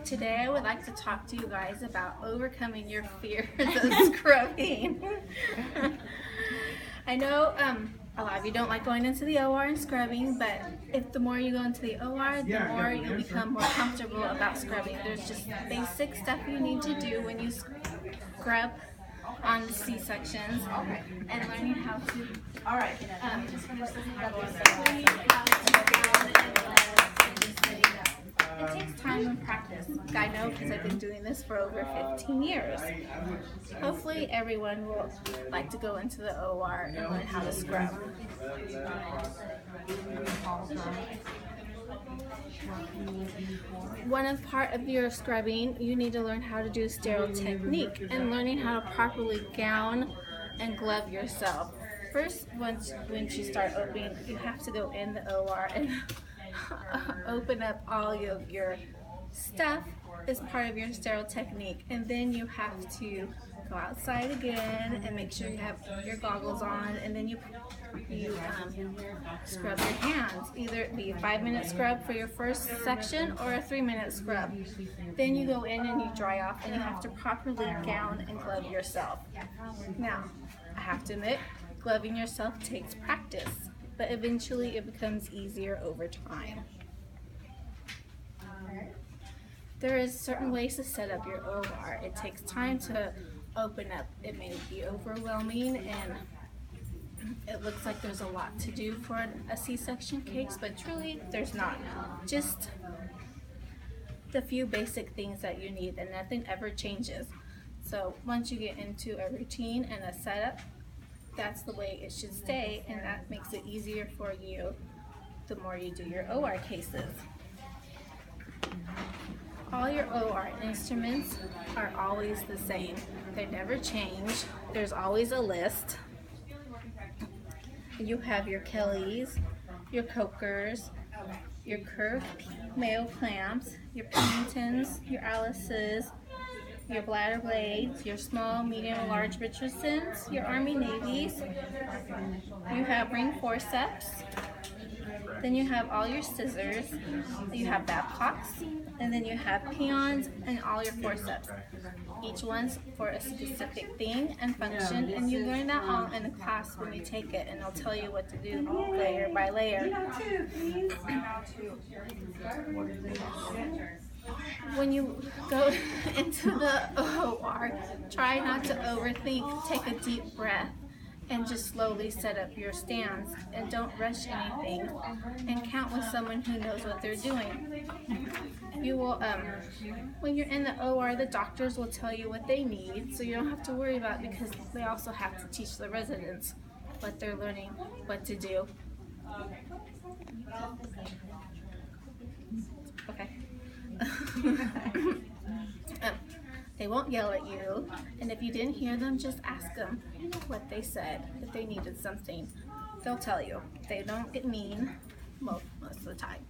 Today I would like to talk to you guys about overcoming your fears of scrubbing. I know a lot of you don't like going into the OR and scrubbing, but if the more you go into the OR, the more you become more comfortable about scrubbing. There's just basic stuff you need to do when you scrub on C-sections and learning how to it takes time and practice. I know because I've been doing this for over 15 years. Hopefully everyone will like to go into the OR and learn how to scrub. One part of your scrubbing, you need to learn how to do sterile technique and learning how to properly gown and glove yourself. First, once you start opening, you have to go in the OR and open up all of your stuff as part of your sterile technique, and then you have to go outside again and make sure you have your goggles on, and then you scrub your hands. Either it be a 5-minute scrub for your first section or a 3-minute scrub. Then you go in and you dry off, and you have to properly gown and glove yourself. Now, I have to admit, gloving yourself takes practice, but eventually it becomes easier over time. There is certain ways to set up your OR. It takes time to open up. It may be overwhelming and it looks like there's a lot to do for a C-section case, but truly there's not. Just the few basic things that you need, and nothing ever changes. So once you get into a routine and a setup, that's the way it should stay, and that makes it easier for you the more you do your OR cases. All your OR instruments are always the same. They never change. There's always a list. You have your Kellys, your Cokers, your curved Mayo clamps, your Penningtons, your Alices, your bladder blades, your small, medium, large Richardsons, your Army Navies. You have ring forceps. Then you have all your scissors. You have Babcocks, and then you have peons and all your forceps. Each one's for a specific thing and function, and you learn that all in the class when you take it, and they'll tell you what to do layer by layer. When you go into the OR, try not to overthink. Take a deep breath and just slowly set up your stands, and don't rush anything, and count with someone who knows what they're doing. You will, when you're in the OR, the doctors will tell you what they need, so you don't have to worry about it, because they also have to teach the residents what they're learning, what to do. Okay. They won't yell at you, and if you didn't hear them, just ask them what they said. If they needed something, they'll tell you. They don't get mean most of the time.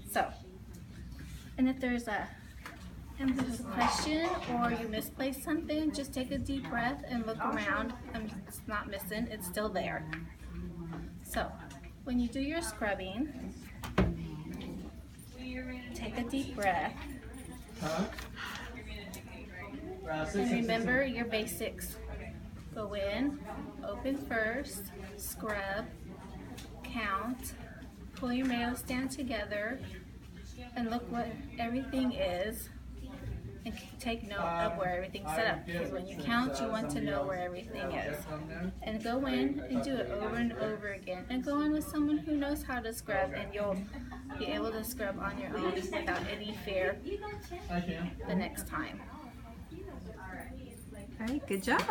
So, and if there's a question or you misplaced something, just take a deep breath and look around. It's not missing, it's still there. So, when you do your scrubbing, take a deep breath. And remember your basics. Go in, open first, scrub, count, pull your Mayo stand together, and look what everything is, and take note of where everything's set up, because when you count, you want to know where everything is. And go in and do it over and over again, and go in with someone who knows how to scrub, and you'll be able to scrub on your own without any fear the next time. All right, good job.